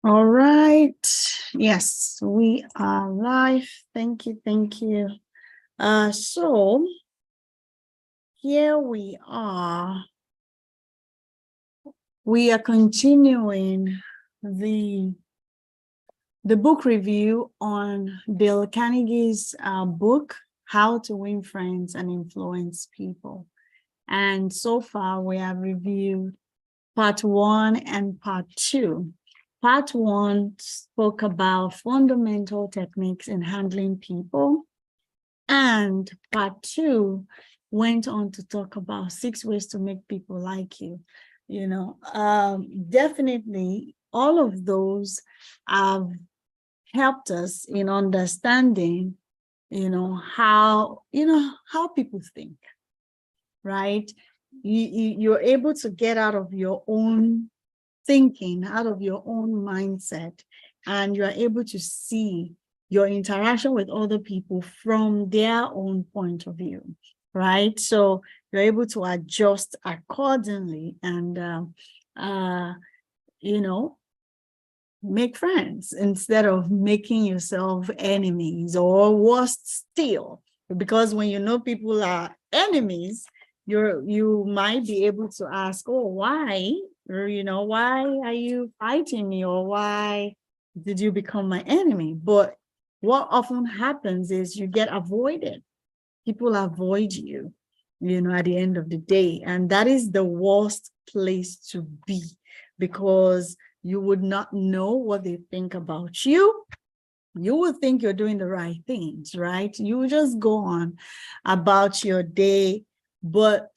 All right. Yes, we are live. Thank you. Thank you. So here we are. We are continuing the book review on Dale Carnegie's book, How to Win Friends and Influence People. And so far we have reviewed part 1 and part 2. Part 1 spoke about fundamental techniques in handling people. And part 2 went on to talk about 6 ways to make people like you. Definitely all of those have helped us in understanding, how people think, right? You're able to get out of your own thinking, out of your own mindset, and you're able to see your interaction with other people from their own point of view, right? So you're able to adjust accordingly and, make friends instead of making yourself enemies, or worse still, because when you know people are enemies, you might be able to ask, oh, why? Or, why are you fighting me? Or why did you become my enemy? But what often happens is you get avoided. People avoid you, at the end of the day. And that is the worst place to be, because you would not know what they think about you. You would think you're doing the right things, right? You would just go on about your day. But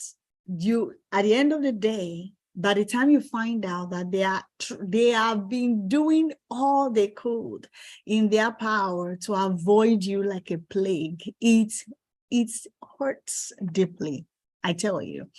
at the end of the day, by the time you find out that they have been doing all they could in their power to avoid you like a plague, it hurts deeply, I tell you.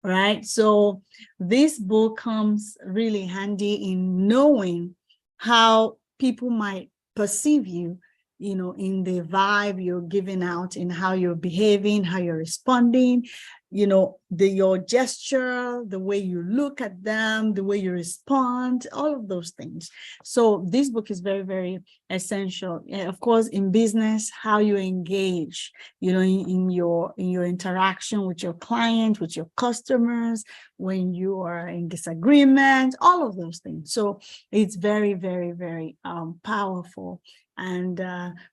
Right? So this book comes really handy in knowing how people might perceive you, in the vibe you're giving out, in how you're behaving, how you're responding, your gesture, the way you look at them, the way you respond, all of those things. So this book is very, very essential. Of course, in business, how you engage, in your interaction with your client, with your customers, when you are in disagreement, all of those things. So it's very, very, very powerful and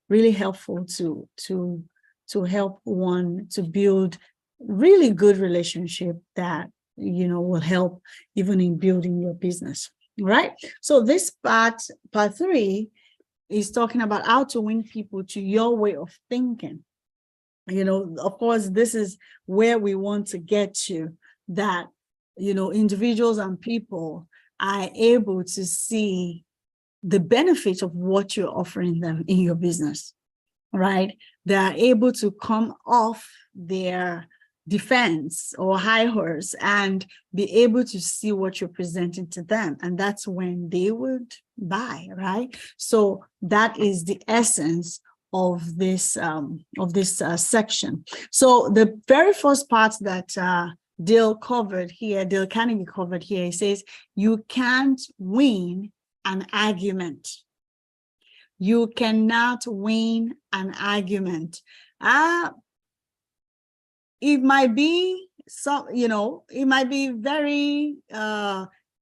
really helpful to help one to build really good relationship that will help even in building your business, right? So this part 3 is talking about how to win people to your way of thinking. Of course, this is where we want to get to, that individuals and people are able to see the benefit of what you're offering them in your business, right? They are able to come off their defense or high horse and be able to see what you're presenting to them. And that's when they would buy, right? So that is the essence of this section. So the very first part that Dale Carnegie covered here, he says, you can't win an argument. You cannot win an argument. It might be it might be very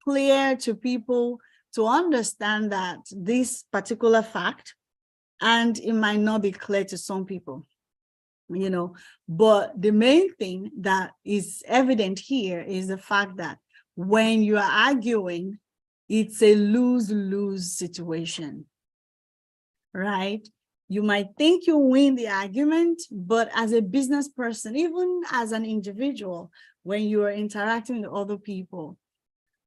clear to people to understand that this particular fact, and it might not be clear to some people, but the main thing that is evident here is the fact that when you are arguing, it's a lose-lose situation, right? You might think you win the argument, but as a business person, even as an individual, when you are interacting with other people,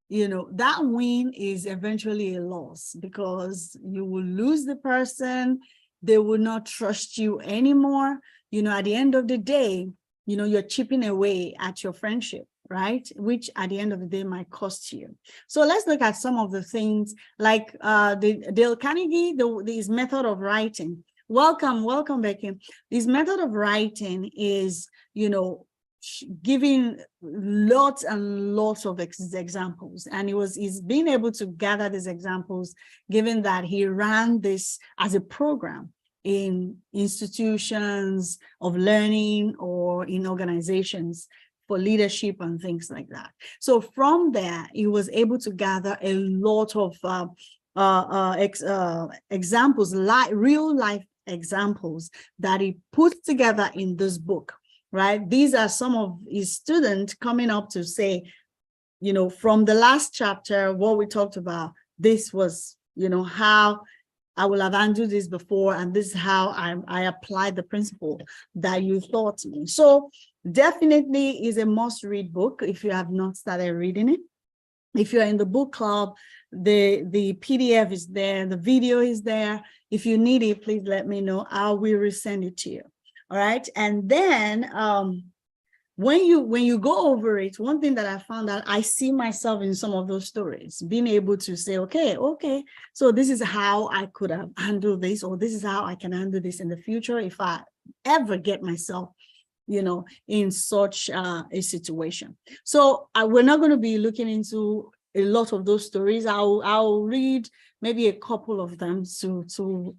that win is eventually a loss, because you will lose the person. They will not trust you anymore. At the end of the day, you're chipping away at your friendship, right? Which at the end of the day might cost you. So let's look at some of the things, like Dale Carnegie, his method of writing. Welcome, Becky. His method of writing is, giving lots and lots of examples, and he's been able to gather these examples, given that he ran this as a program in institutions of learning or in organizations for leadership and things like that. So from there, he was able to gather a lot of examples, real life examples that he put together in this book. Right? These are some of his students coming up to say, from the last chapter, what we talked about, this was, how I will have handled this before, and this is how I applied the principle that you taught me. So definitely is a must-read book if you have not started reading it. If you're in the book club, the PDF is there, the video is there. If you need it, please let me know. I will resend it to you. All right. And then when you go over it, one thing that I found out, I see myself in some of those stories, being able to say, okay, so this is how I could have handled this, or this is how I can handle this in the future if I ever get myself, in such a situation. So we're not going to be looking into a lot of those stories. I'll read maybe a couple of them to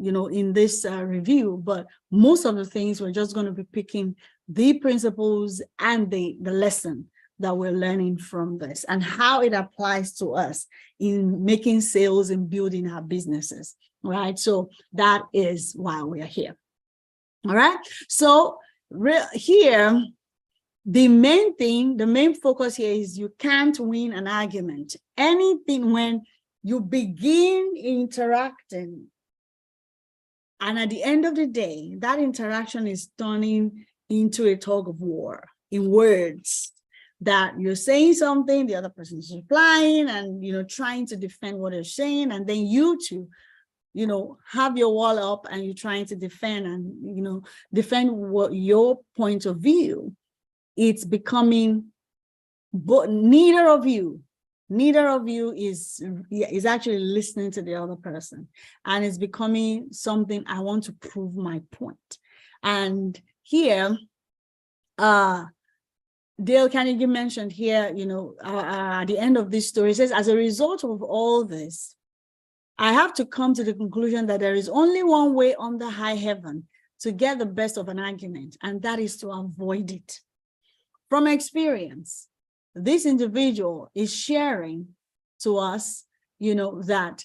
in this review, but most of the things we're just going to be picking the principles and the lesson that we're learning from this and how it applies to us in making sales and building our businesses, right? So that is why we are here. All right. So here, the main focus here is you can't win an argument. Anything when you begin interacting, and at the end of the day, that interaction is turning into a tug of war in words, that you're saying something, the other person is replying and, trying to defend what they're saying. And then you two, have your wall up and you're trying to defend and, defend what your point of view. It's becoming, but neither of you is actually listening to the other person, and it's becoming something, I want to prove my point. And here, Dale Carnegie mentioned here, at the end of this story, it says, as a result of all this, I have to come to the conclusion that there is only one way under high heaven to get the best of an argument, and that is to avoid it. From experience, this individual is sharing to us, that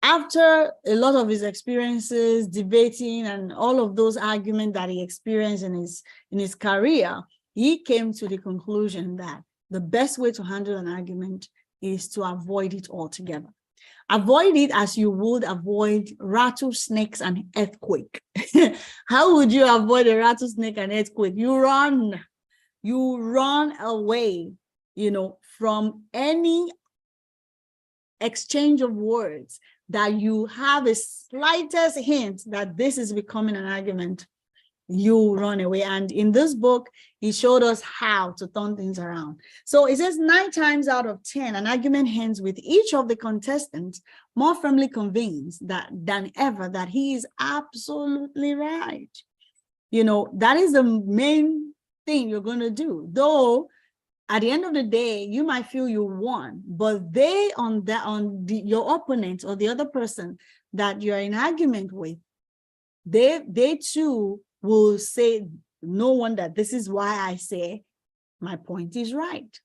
after a lot of his experiences, debating and all of those arguments that he experienced in his career, he came to the conclusion that the best way to handle an argument is to avoid it altogether. Avoid it as you would avoid rattlesnakes and earthquake. How would you avoid a rattlesnake and earthquake? You run away, from any exchange of words that you have a slightest hint that this is becoming an argument. You run away. And in this book, he showed us how to turn things around. So it says 9 times out of 10, an argument ends with each of the contestants more firmly convinced than ever that he is absolutely right. That is the main thing you're going to do. Though at the end of the day, you might feel you won, but your opponent or the other person that you're in argument with, they too will say, no wonder, this is why I say my point is right.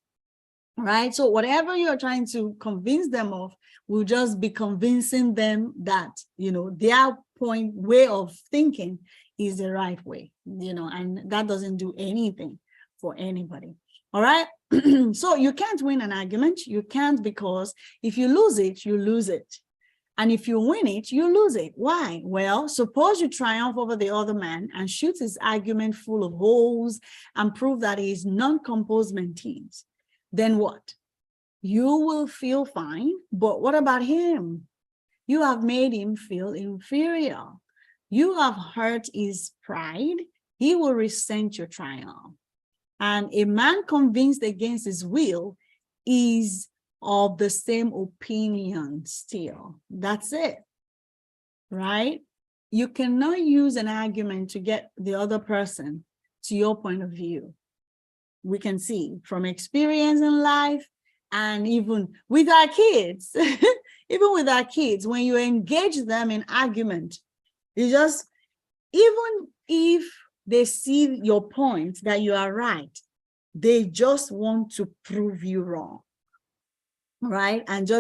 Right? So whatever you're trying to convince them of will just be convincing them that, their way of thinking is the right way, and that doesn't do anything for anybody. All right. So you can't win an argument. You can't, because if you lose it, you lose it. And if you win it, you lose it. Why? Well, suppose you triumph over the other man and shoot his argument full of holes and prove that he is non-composed mentees. Then what? You will feel fine, but what about him? You have made him feel inferior. You have hurt his pride. He will resent your triumph. And a man convinced against his will is of the same opinion still. That's it, right? You cannot use an argument to get the other person to your point of view. We can see from experience in life, and even with our kids, even with our kids, when you engage them in argument, you just, even if they see your point that you are right, they just want to prove you wrong, right? And they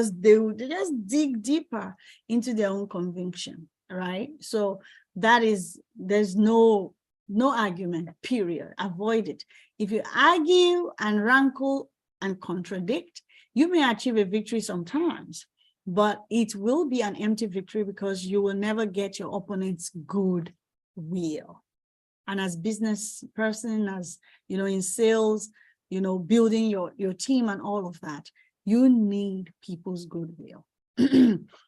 just dig deeper into their own conviction, right? So there's no argument, period. Avoid it. If you argue and rankle and contradict, you may achieve a victory sometimes, but it will be an empty victory because you will never get your opponent's good will. And as business person, as in sales, building your team and all of that, you need people's goodwill.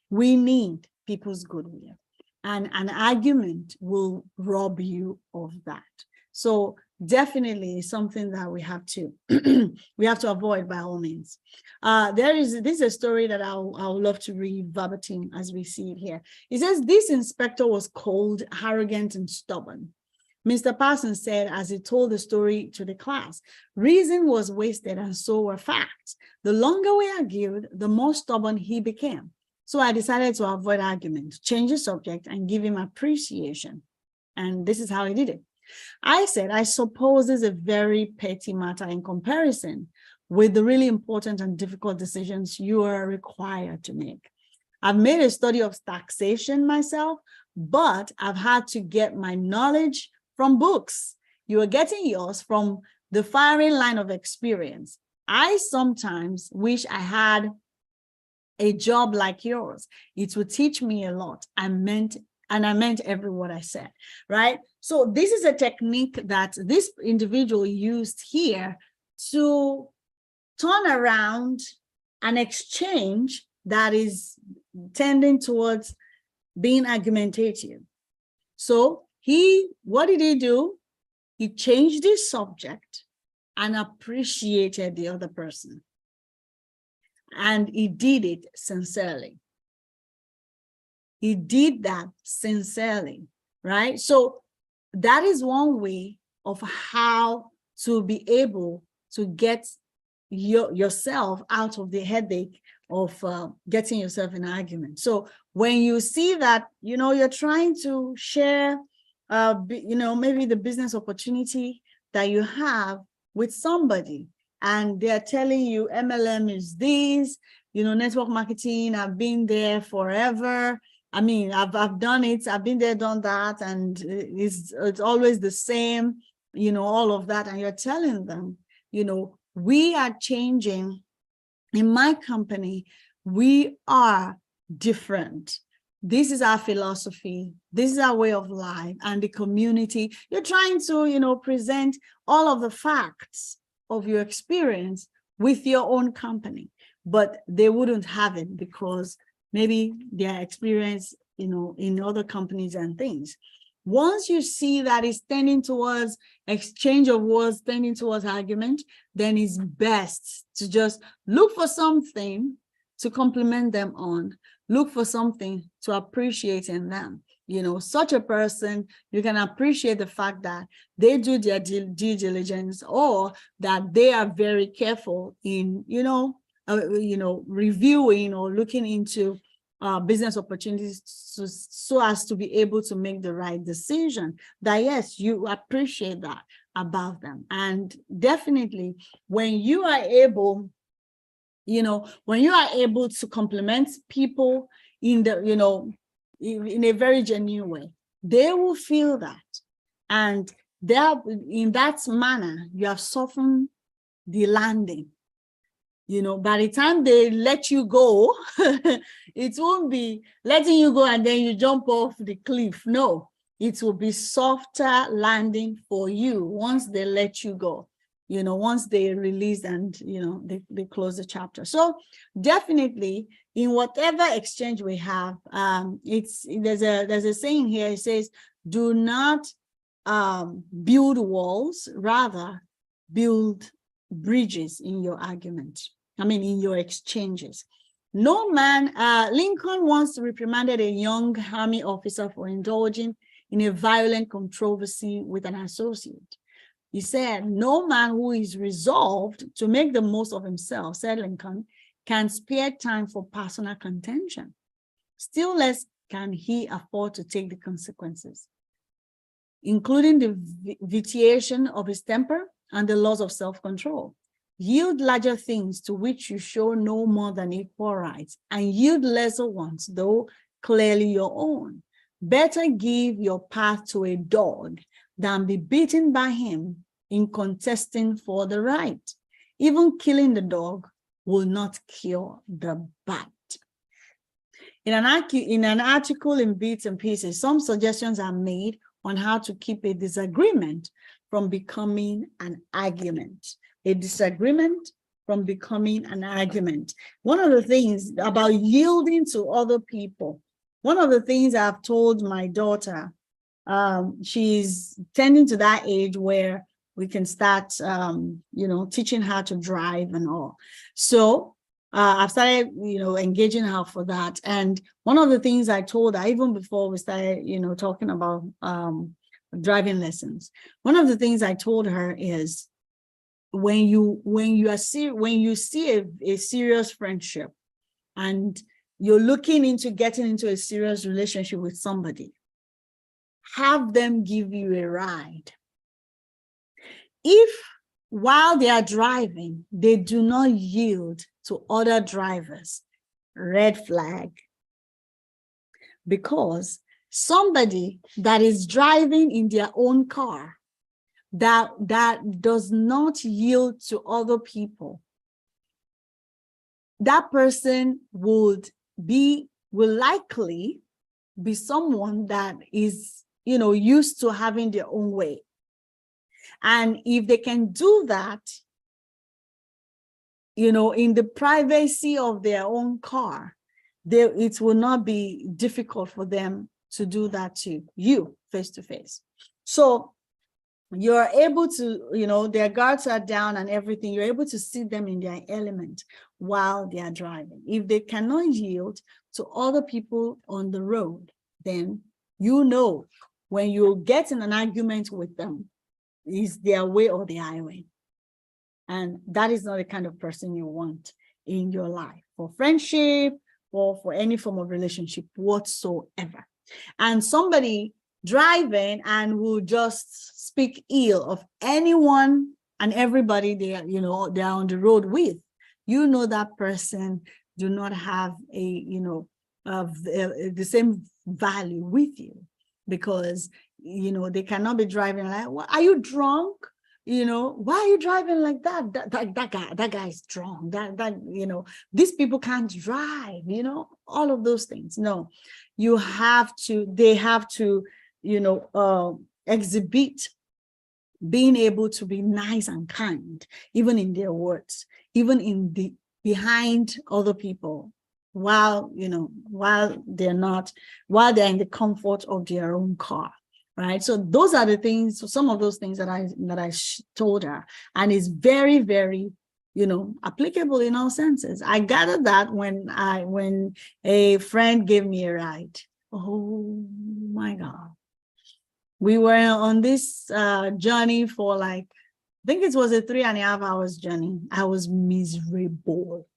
We need people's goodwill. And an argument will rob you of that. So definitely something that we have to avoid by all means. This is a story that I'll love to read verbatim as we see it here. It says, this inspector was cold, arrogant, and stubborn. Mr. Parsons said as he told the story to the class, reason was wasted and so were facts. The longer we argued, the more stubborn he became. So I decided to avoid argument, change the subject, and give him appreciation. And this is how he did it. I said, I suppose this is a very petty matter in comparison with the really important and difficult decisions you are required to make. I've made a study of taxation myself, but I've had to get my knowledge from books. You are getting yours from the firing line of experience. I sometimes wish I had a job like yours. It would teach me a lot. I meant every word I said, right? So this is a technique that this individual used here to turn around an exchange that is tending towards being argumentative. So what did he do? He changed his subject and appreciated the other person. And he did it sincerely. He did that sincerely, right? So that is one way of how to be able to get yourself out of the headache of getting yourself in an argument. So when you see that, you're trying to share, maybe the business opportunity that you have with somebody, and they're telling you MLM is this, network marketing, I've been there forever. I mean, I've done it, I've been there, done that, and it's always the same, all of that. And you're telling them, we are changing. In my company, we are different. This is our philosophy. This is our way of life, and the community. You're trying to, present all of the facts of your experience with your own company, but they wouldn't have it because maybe their experience, in other companies and things. Once you see that it's tending towards exchange of words, tending towards argument, then it's best to just look for something to compliment them on, look for something to appreciate in them. Such a person, you can appreciate the fact that they do their due diligence, or that they are very careful in, reviewing or looking into business opportunities so as to be able to make the right decision. That yes, you appreciate that about them. And definitely when you are able, to compliment people in the, in a very genuine way, they will feel that. And in that manner, you have softened the landing. By the time they let you go, it won't be letting you go and then you jump off the cliff. No, it will be softer landing for you once they let you go, once they release and, they close the chapter. So definitely in whatever exchange we have, there's a saying here. It says, do not build walls, rather build bridges in your argument. In your exchanges. No man, Lincoln once reprimanded a young army officer for indulging in a violent controversy with an associate. He said, no man who is resolved to make the most of himself, said Lincoln, can spare time for personal contention. Still less can he afford to take the consequences, including the vitiation of his temper and the laws of self-control. Yield larger things to which you show no more than equal rights, and yield lesser ones, though clearly your own. Better give your path to a dog than be beaten by him in contesting for the right. Even killing the dog will not cure the bite. In an article in Bits and Pieces, some suggestions are made on how to keep a disagreement from becoming an argument. A disagreement from becoming an argument. One of the things about yielding to other people, one of the things I've told my daughter, she's tending to that age where we can start, teaching her to drive and all. So I've started, engaging her for that. And one of the things I told her, even before we started, talking about driving lessons, one of the things I told her is, when you see a serious friendship and you're looking into getting into a serious relationship with somebody, have them give you a ride. If while they are driving, they do not yield to other drivers, red flag. Because somebody that is driving in their own car that does not yield to other people, that person will likely be someone that is, used to having their own way. And if they can do that, in the privacy of their own car, it will not be difficult for them to do that to you face to face. So you're able to, their guards are down and everything, you're able to see them in their element while they are driving. If they cannot yield to other people on the road, then when you get in an argument with them, is their way or the highway. And that is not the kind of person you want in your life for friendship or for any form of relationship whatsoever. And somebody driving and will just speak ill of anyone and everybody they're on the road with, that person do not have the same value with you, because they cannot be driving like, what, are you drunk? Why are you driving like that? That guy is drunk. These people can't drive, all of those things. No, they have to exhibit being able to be nice and kind, even in their words, even behind other people, while they're in the comfort of their own car. Right. So those are the things, some of those things that I told her, and it's very, very, applicable in all senses. I gathered that when a friend gave me a ride. Oh my God. We were on this journey for I think it was a 3.5 hours journey. I was miserable,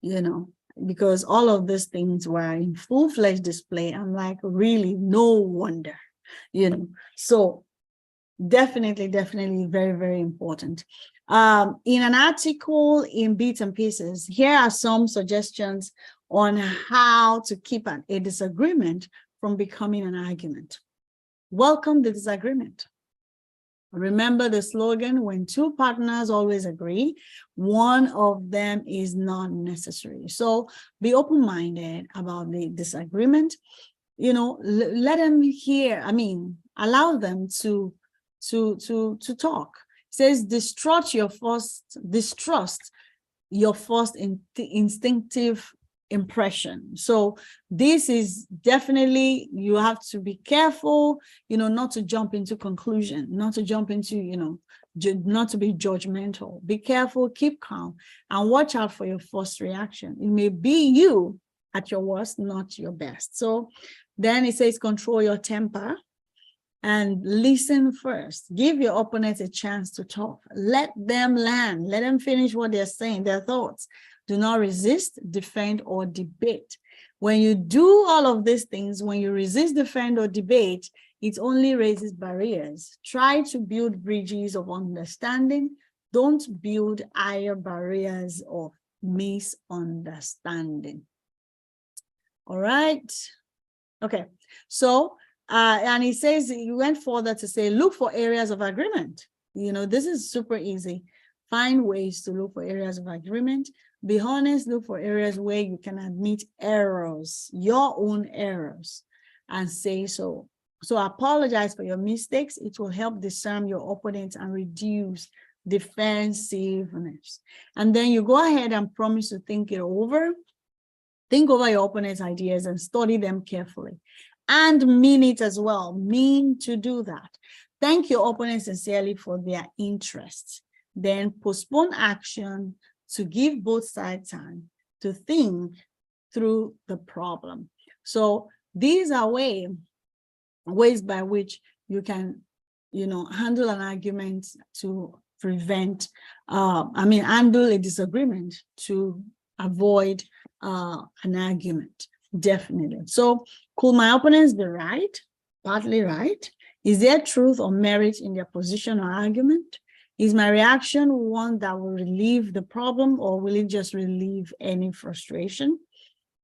because all of these things were in full-fledged display. I'm like, really, no wonder. So definitely very, very important. In an article in Bits and Pieces, here are some suggestions on how to keep a disagreement from becoming an argument. Welcome the disagreement. Remember the slogan, when two partners always agree, one of them is not necessary. So be open-minded about the disagreement. Let them hear, allow them to talk. It says, distrust your first instinctive impression. So this is definitely, you have to be careful, not to jump into conclusion, not to jump into, not to be judgmental. Be careful, keep calm, and watch out for your first reaction. It may be you at your worst, not your best. So then it says, control your temper. and listen first. Give your opponent a chance to talk. Let them land. Let them finish what they're saying, their thoughts. Do not resist, defend, or debate. When you do all of these things, when you resist, defend, or debate, it only raises barriers. Try to build bridges of understanding. Don't build higher barriers of misunderstanding. All right. Okay. So, and he says, he went further to say, look for areas of agreement. You know, this is super easy. Find ways to look for areas of agreement. Be honest, look for areas where you can admit errors, your own errors, and say so. So apologize for your mistakes. It will help disarm your opponents and reduce defensiveness. And then you go ahead and promise to think it over. Think over your opponent's ideas and study them carefully. And mean it as well. Mean to do that. Thank your opponent sincerely for their interests. Then postpone action to give both sides time to think through the problem. So these are ways by which you can, handle an argument to prevent, handle a disagreement to avoid an argument, definitely. So could my opponents be right, partly right? Is there truth or merit in their position or argument? Is my reaction one that will relieve the problem, or will it just relieve any frustration?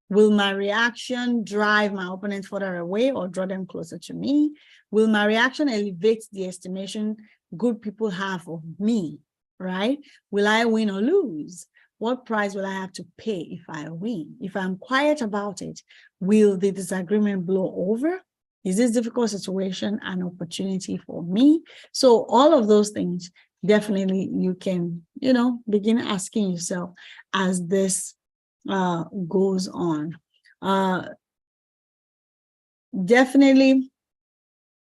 Will my reaction drive my opponent further away or draw them closer to me? Will my reaction elevate the estimation good people have of me, right? Will I win or lose? What price will I have to pay if I win? If I'm quiet about it, will the disagreement blow over? Is this difficult situation an opportunity for me? So all of those things, definitely you can, begin asking yourself as this goes on. Definitely,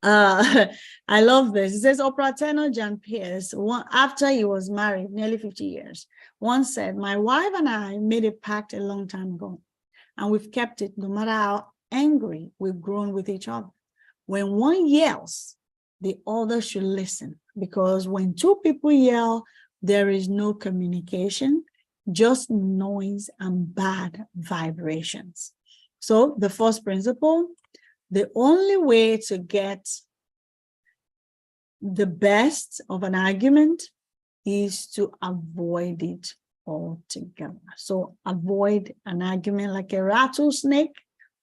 I love this. It says Opera tenor John Pierce, after he was married nearly 50 years, once said, my wife and I made a pact a long time ago, and we've kept it no matter how angry we've grown with each other. When one yells, the other should listen, because when two people yell, there is no communication, just noise and bad vibrations. So the first principle, the only way to get the best of an argument is to avoid it altogether. So avoid an argument like a rattlesnake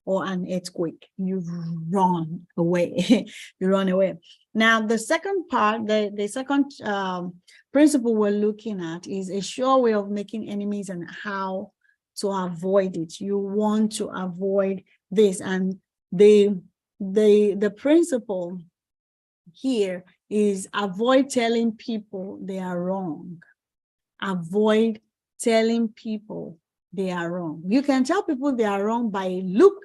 or an earthquake. You run away. You run away. Now, the second part, the second principle we're looking at is a sure way of making enemies and how to avoid it. You want to avoid this, and the principle here is avoid telling people they are wrong. Avoid telling people they are wrong. You can tell people they are wrong by a look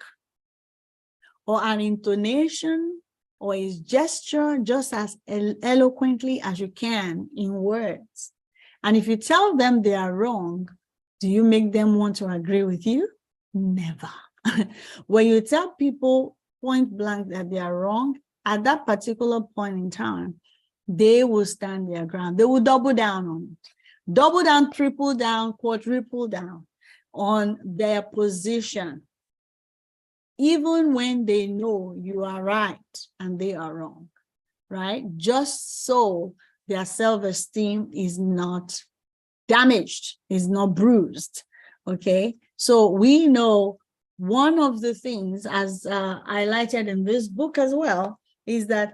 or an intonation or a gesture, just as eloquently as you can in words. And if you tell them they are wrong, do you make them want to agree with you? Never. When you tell people point blank that they are wrong, at that particular point in time, they will stand their ground. They will double down on it. Double down, triple down, quadruple down on their position, even when they know you are right and they are wrong, right? Just so their self-esteem is not damaged, is not bruised, okay? So we know one of the things, as highlighted in this book as well, is that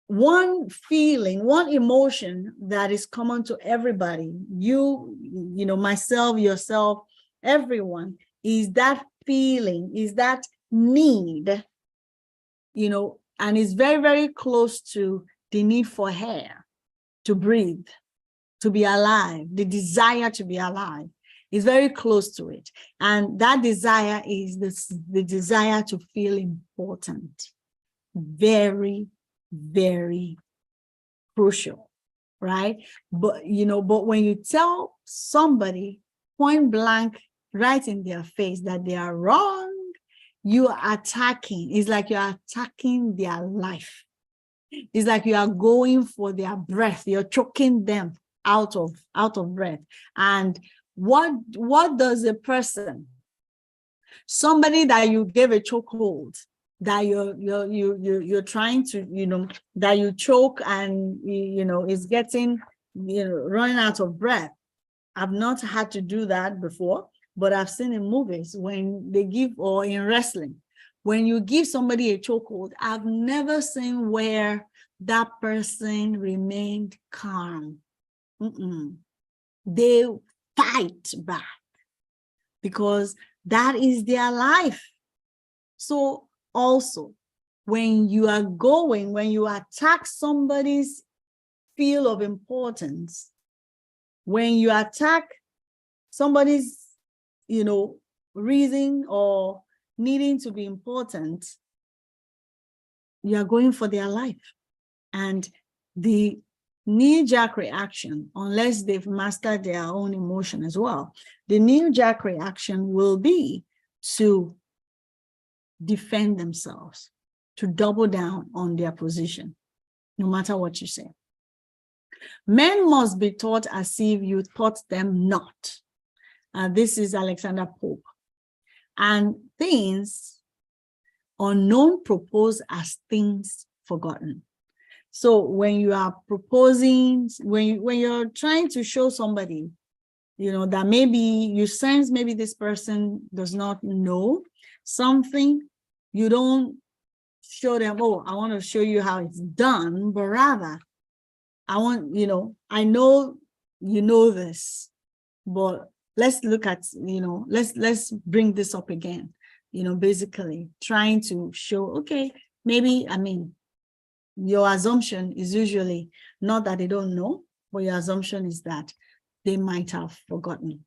one feeling, one emotion that is common to everybody, you know, myself, yourself, everyone, is that feeling, is that need, you know, and it's very, very close to the need for air, to breathe, to be alive, the desire to be alive is very close to it. And that desire is the desire to feel important. Very, very crucial, right? But, you know, but when you tell somebody point blank, right in their face that they are wrong, you are attacking. It's like you're attacking their life. It's like you are going for their breath. You're choking them out of breath. And what does a person, somebody that you gave a chokehold, that you're trying to, that you choke and is getting, running out of breath. I've not had to do that before, but I've seen in movies when they give, or in wrestling, when you give somebody a chokehold, I've never seen where that person remained calm. They fight back because that is their life. So also, when you attack somebody's field of importance, when you attack somebody's, reason or needing to be important, you are going for their life. And the knee-jerk reaction, unless they've mastered their own emotion as well, the knee-jerk reaction will be to defend themselves, to double down on their position, no matter what you say. Men must be taught as if you taught them not. This is Alexander Pope. And things unknown proposed as things forgotten. So when you are proposing, when you're trying to show somebody, that maybe you sense maybe this person does not know something, you don't show them, oh, I want to show you how it's done, but rather, I want, I know you know this, but let's look at, let's bring this up again, basically trying to show, okay, maybe, your assumption is usually not that they don't know, but your assumption is that they might have forgotten.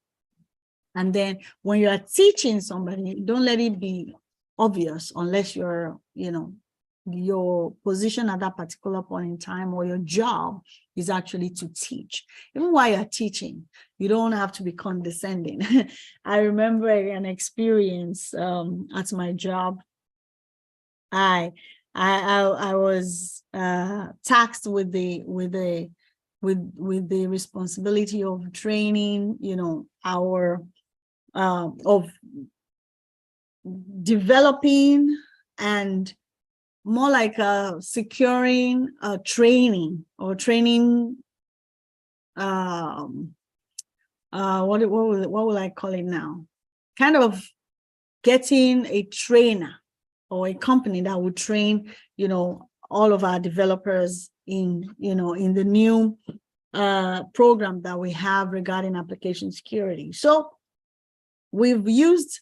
And then when you are teaching somebody, don't let it be obvious unless you're, your position at that particular point in time, or your job is actually to teach. Even while you're teaching, you don't have to be condescending. I remember an experience at my job. I was tasked with the responsibility of training, our of developing and more like securing training or training. What will I call it now? Kind of getting a trainer or a company that would train, all of our developers in the new program that we have regarding application security. So we've used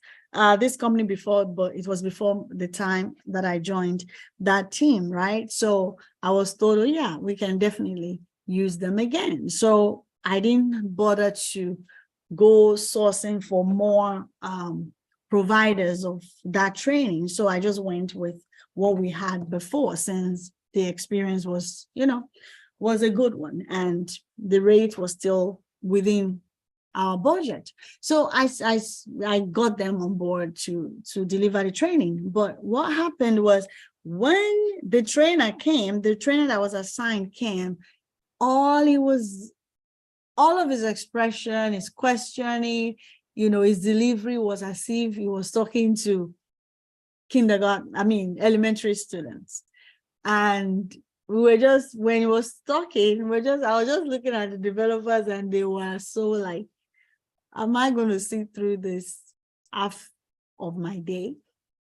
this company before, but it was before the time that I joined that team, right? So I was told, oh, yeah, we can definitely use them again. So I didn't bother to go sourcing for more providers of that training. So I just went with what we had before, since the experience was, was a good one, and the rate was still within our budget. So I got them on board to deliver the training. But what happened was, when the trainer that was assigned came, all of his expression, his questioning, his delivery was as if he was talking to elementary students. And we were just, when he was talking, I was just looking at the developers, and they were so like, am I going to sit through this half of my day?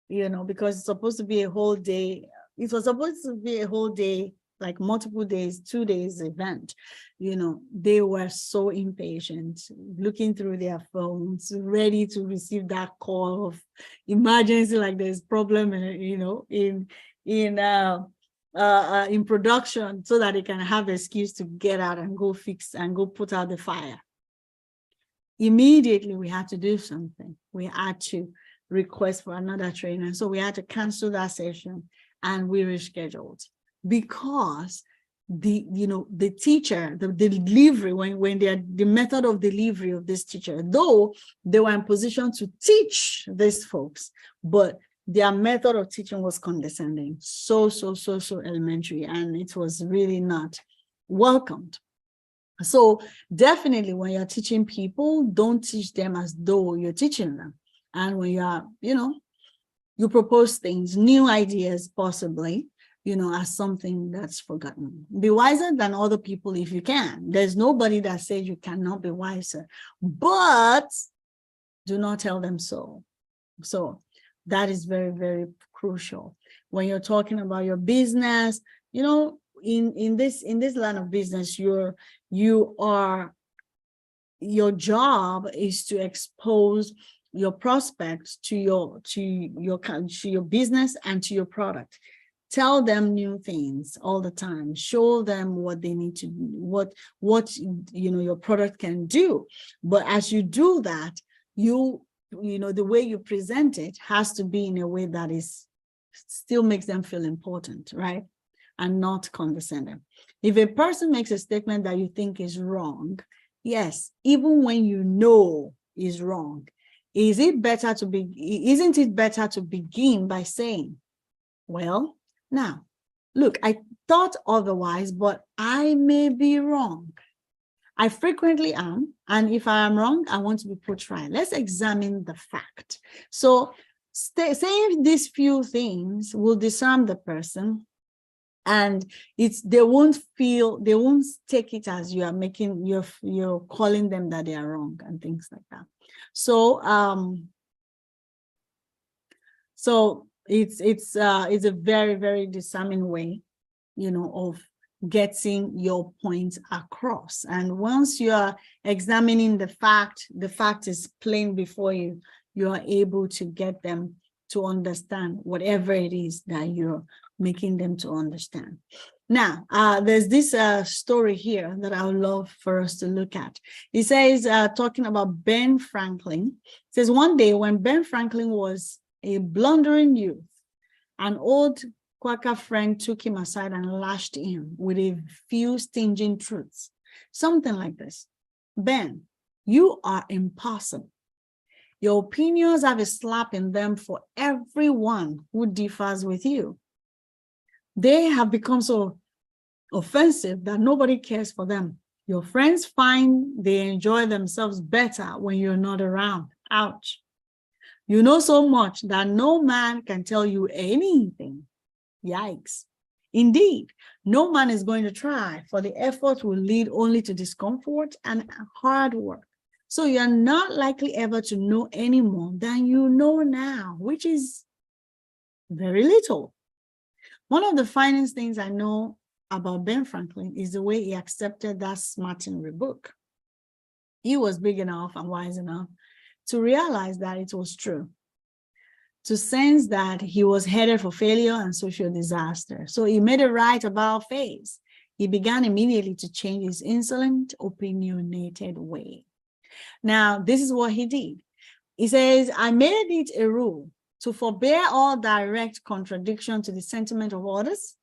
Because it's supposed to be a whole day. It was supposed to be a whole day, like multiple days, 2 days event. They were so impatient, looking through their phones, ready to receive that call of emergency, like there's problem, in production, so that they can have excuse to get out and go fix and go put out the fire. Immediately, we had to do something. We had to request for another trainer. So we had to cancel that session, and we rescheduled, because the teacher, the delivery, when the method of delivery of this teacher, though they were in position to teach these folks, but their method of teaching was condescending, so elementary, and it was really not welcomed. So definitely when you're teaching people, don't teach them as though you're teaching them. And when you are, you propose things, new ideas possibly, as something that's forgotten. Be wiser than other people if you can. There's nobody that says you cannot be wiser, but do not tell them so. So that is very, very crucial. When you're talking about your business, in this line of business, your job is to expose your prospects to your business and to your product. Tell them new things all the time. Show them what they need to, what your product can do. But as you do that, the way you present it has to be in a way that still makes them feel important, right? And not condescending. If a person makes a statement that you think is wrong, yes, even when you know is wrong, isn't it better to begin by saying, well, now, look, I thought otherwise, but I may be wrong. I frequently am, and if I am wrong, I want to be put right. Let's examine the fact. So saying these few things will disarm the person, and they won't take it as you are you're calling them that they are wrong and things like that. So it's a very, very disarming way, of getting your point across. And once you are examining the fact is plain before you, you are able to get them to understand whatever it is that you're making them to understand. Now, there's this story here that I would love for us to look at. It says, talking about Ben Franklin, it says, one day when Ben Franklin was a blundering youth, an old Quaker friend took him aside and lashed him with a few stinging truths. Something like this: Ben, you are impossible. Your opinions have a slap in them for everyone who differs with you. They have become so offensive that nobody cares for them. Your friends find they enjoy themselves better when you're not around. Ouch. You know so much that no man can tell you anything. Yikes. Indeed, no man is going to try, for the effort will lead only to discomfort and hard work. So you're not likely ever to know any more than you know now, which is very little. One of the finest things I know about Ben Franklin is the way he accepted that Smartenry book. He was big enough and wise enough to realize that it was true, to sense that he was headed for failure and social disaster. So he made a right about face. He began immediately to change his insolent, opinionated way. Now, this is what he did. He says, I made it a rule to forbear all direct contradiction to the sentiment of others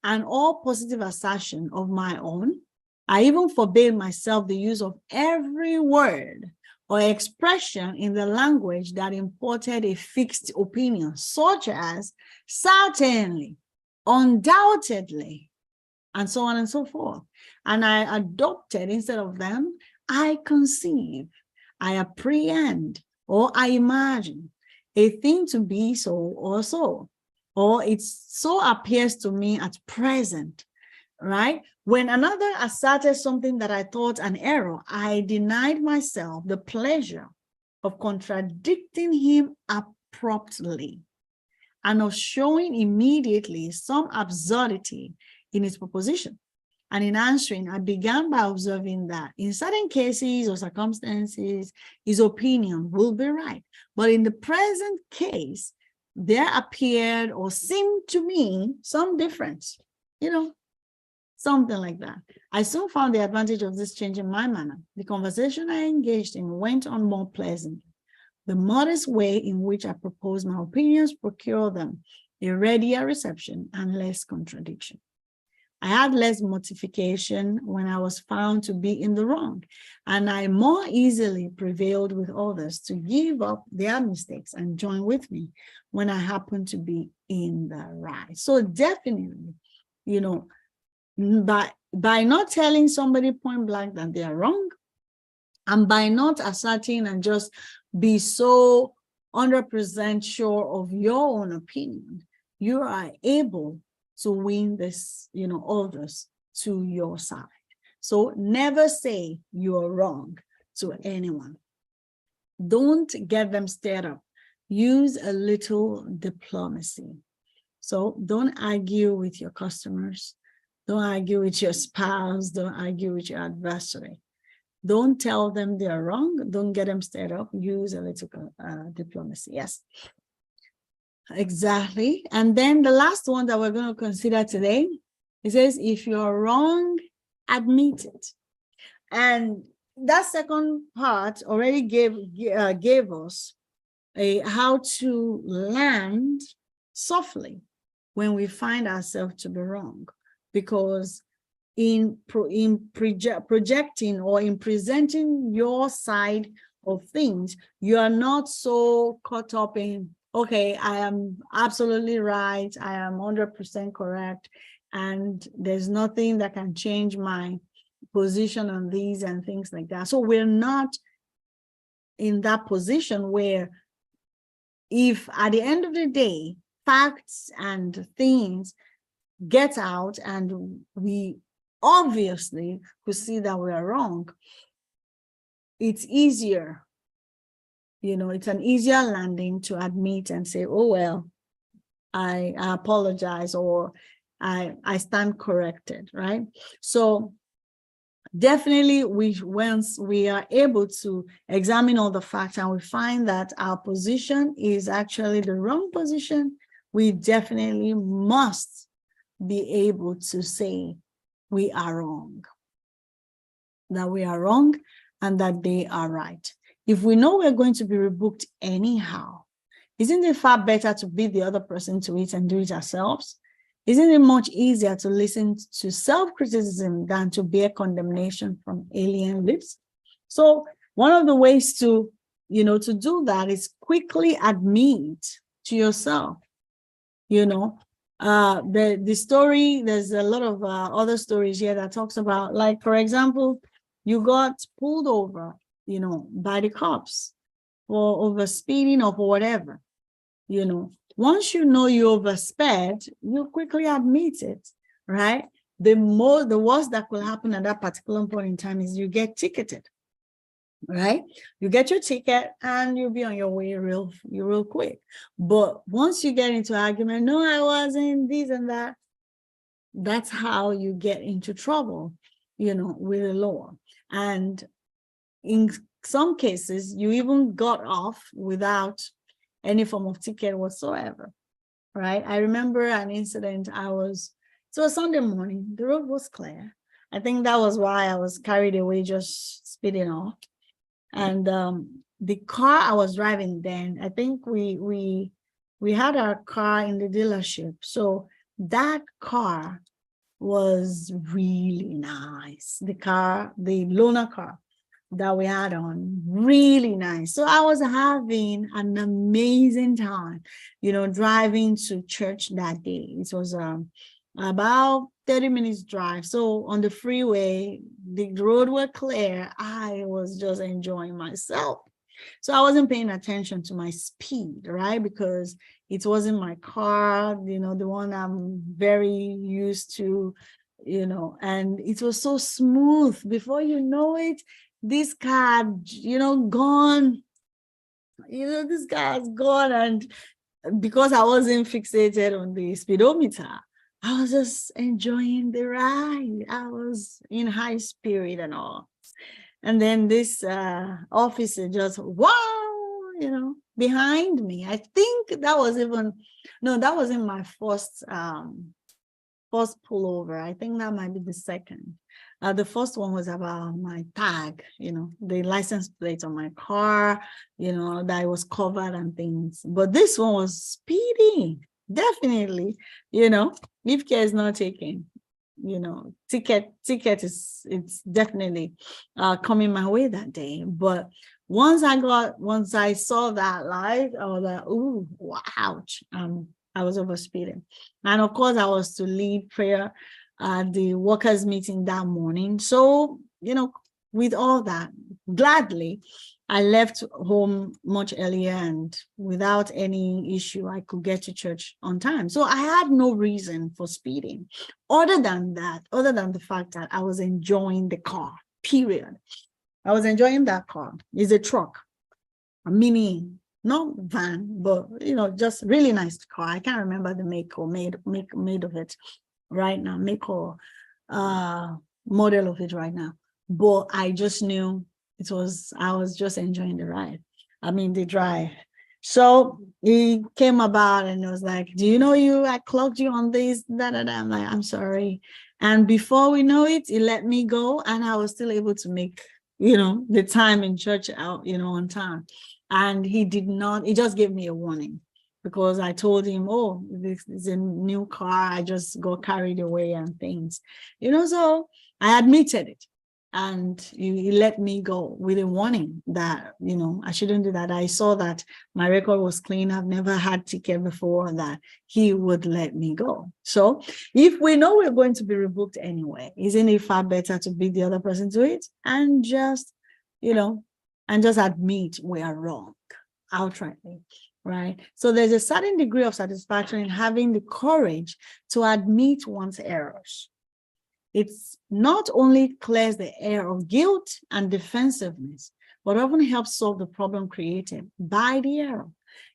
and all positive assertion of my own. I even forbade myself the use of every word or expression in the language that imported a fixed opinion, such as certainly, undoubtedly, and so on and so forth. And I adopted, instead of them, I conceive, I apprehend, or I imagine a thing to be so, or it so appears to me at present, right? When another asserted something that I thought an error, I denied myself the pleasure of contradicting him abruptly and of showing immediately some absurdity in his proposition. And in answering, I began by observing that in certain cases or circumstances, his opinion will be right. But in the present case, there appeared or seemed to me some difference, something like that. I soon found the advantage of this change in my manner. The conversation I engaged in went on more pleasantly. The modest way in which I proposed my opinions procured them a readier reception and less contradiction. I had less mortification when I was found to be in the wrong, and I more easily prevailed with others to give up their mistakes and join with me when I happen to be in the right. So definitely, you know, by not telling somebody point blank that they are wrong, and by not asserting and just be so 100% sure of your own opinion, you are able to win this, others to your side. So never say you are wrong to anyone. Don't get them stirred up. Use a little diplomacy. So don't argue with your customers. Don't argue with your spouse. Don't argue with your adversary. Don't tell them they're wrong. Don't get them stirred up. Use a little diplomacy. Yes, exactly. And then the last one that we're going to consider today, it says, if you're wrong, admit it. And that second part already gave us how to land softly when we find ourselves to be wrong, because in projecting or in presenting your side of things, you are not so caught up in, okay, I am absolutely right, I am 100% correct, and there's nothing that can change my position on these and things like that. So we're not in that position where, if at the end of the day, facts and things get out and we obviously could see that we are wrong, it's easier, it's an easier landing to admit and say, oh, well, I apologize, or I stand corrected, right? So definitely, once we are able to examine all the facts and we find that our position is actually the wrong position, we definitely must be able to say we are wrong, that we are wrong and that they are right. If we know we're going to be rebuked anyhow, isn't it far better to beat the other person to it and do it ourselves? Isn't it much easier to listen to self-criticism than to bear condemnation from alien lips? So one of the ways to do that is quickly admit to yourself, the story, there's a lot of other stories here that talks about, like, for example, you got pulled over, by the cops for over speeding or for whatever, once you know you oversped, you quickly admit it, right? The worst that could happen at that particular point in time is you get ticketed, right? You get your ticket and you'll be on your way real quick. But once you get into argument, no, I wasn't, this and that, that's how you get into trouble, with the law. And in some cases, you even got off without any form of ticket whatsoever, right? I remember an incident. It was Sunday morning, the road was clear. I think that was why I was carried away, just speeding off. And the car I was driving then, I think we had our car in the dealership. So that car was really nice. The loaner car that we had on, really nice. So I was having an amazing time, driving to church that day. It was about 30 minutes drive. So on the freeway, the road was clear. I was just enjoying myself. So I wasn't paying attention to my speed, right? Because it wasn't my car, the one I'm very used to, and it was so smooth. Before you know it, this car, gone, this car's gone. And because I wasn't fixated on the speedometer, I was just enjoying the ride. I was in high spirit and all. And then this officer just, wow, behind me. I think that was that wasn't my first pullover. I think that might be the second. The first one was about my tag, the license plate on my car, that was covered and things. But this one was speeding, definitely, if care is not taken. ticket it's definitely coming my way that day. But once I saw that live, I was like, ooh, ouch. I was over speeding. And of course, I was to lead prayer at the workers' meeting that morning. So, with all that, gladly, I left home much earlier, and without any issue, I could get to church on time. So I had no reason for speeding other than the fact that I was enjoying the car, period. I was enjoying that car. It's a truck, a mini, not van, but just really nice car. I can't remember the make or made of it right now, make or model of it right now. But I just knew I was just enjoying the ride. I mean, the drive. So he came about and it was like, do you know I clocked you on this, da, da, da. I'm like, I'm sorry. And before we know it, he let me go, and I was still able to make, the time in church out, on time. And he just gave me a warning, because I told him, oh, this is a new car. I just got carried away and things, so I admitted it. And he let me go with a warning that, I shouldn't do that. I saw that my record was clean. I've never had ticket before, that he would let me go. So if we know we're going to be rebooked anyway, isn't it far better to beat the other person to it and just, admit we are wrong outrightly, right? So there's a certain degree of satisfaction in having the courage to admit one's errors. It's not only clears the air of guilt and defensiveness, but often helps solve the problem created by the error.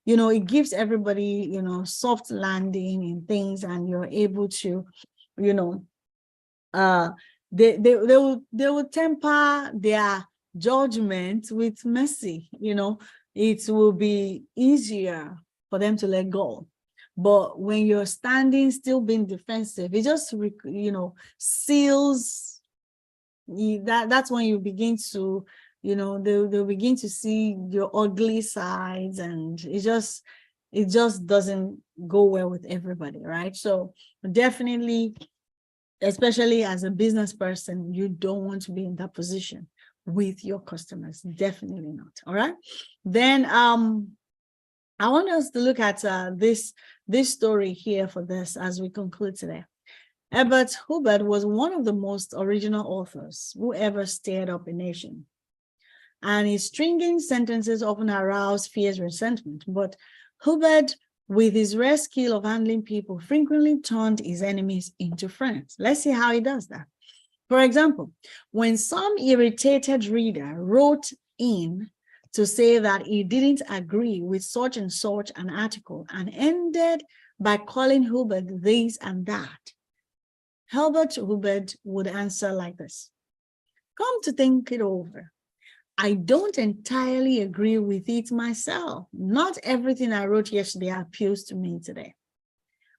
It gives everybody, soft landing and things, and you're able to, they will temper their judgment with mercy. It will be easier for them to let go. But when you're standing, still being defensive, it just, seals that's when you begin to, they'll begin to see your ugly sides, and it just doesn't go well with everybody, right? So definitely, especially as a business person, you don't want to be in that position with your customers. Definitely not. All right. Then I want us to look at this story here for this as we conclude today. Herbert Hubbard was one of the most original authors who ever stirred up a nation. And his stringing sentences often aroused fierce resentment. But Hubbard, with his rare skill of handling people, frequently turned his enemies into friends. Let's see how he does that. For example, when some irritated reader wrote in to say that he didn't agree with such and such an article and ended by calling Hubbard this and that, Herbert Hubbard would answer like this: come to think it over, I don't entirely agree with it myself. Not everything I wrote yesterday appeals to me today.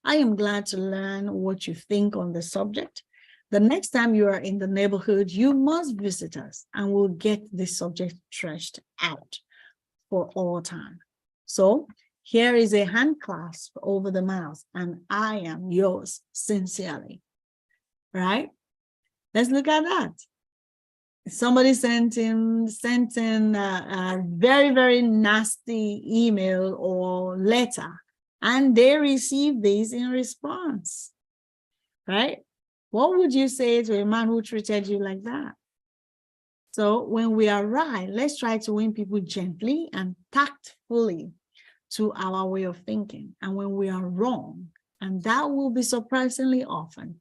I am glad to learn what you think on the subject. The next time you are in the neighborhood, you must visit us and we'll get this subject trashed out for all time. So here is a hand clasp over the mouth, and I am yours sincerely. Right? Let's look at that. Somebody sent in a very, very nasty email or letter, and they received this in response. Right? What would you say to a man who treated you like that? So when we are right, let's try to win people gently and tactfully to our way of thinking. And when we are wrong, and that will be surprisingly often,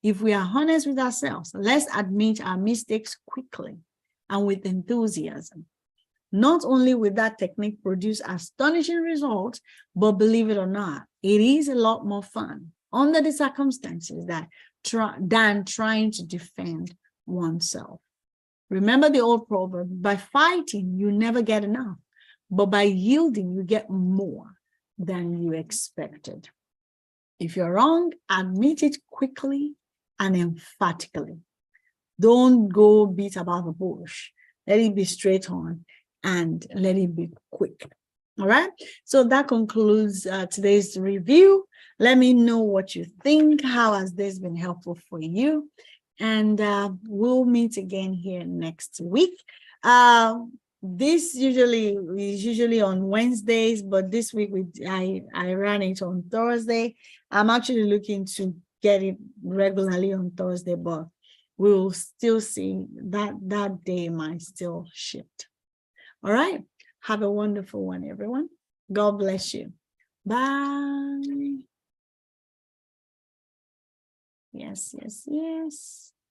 if we are honest with ourselves, let's admit our mistakes quickly and with enthusiasm. Not only will that technique produce astonishing results, but believe it or not, it is a lot more fun under the circumstances than trying to defend oneself. Remember the old proverb, by fighting, you never get enough, but by yielding, you get more than you expected. If you're wrong, admit it quickly and emphatically. Don't go beat about the bush. Let it be straight on and let it be quick. All right. So that concludes today's review. Let me know what you think. How has this been helpful for you? And we'll meet again here next week. This usually is usually on Wednesdays, but this week I ran it on Thursday. I'm actually looking to get it regularly on Thursday, but we'll still see that day might still shift. All right. Have a wonderful one, everyone. God bless you. Bye. Yes, yes, yes.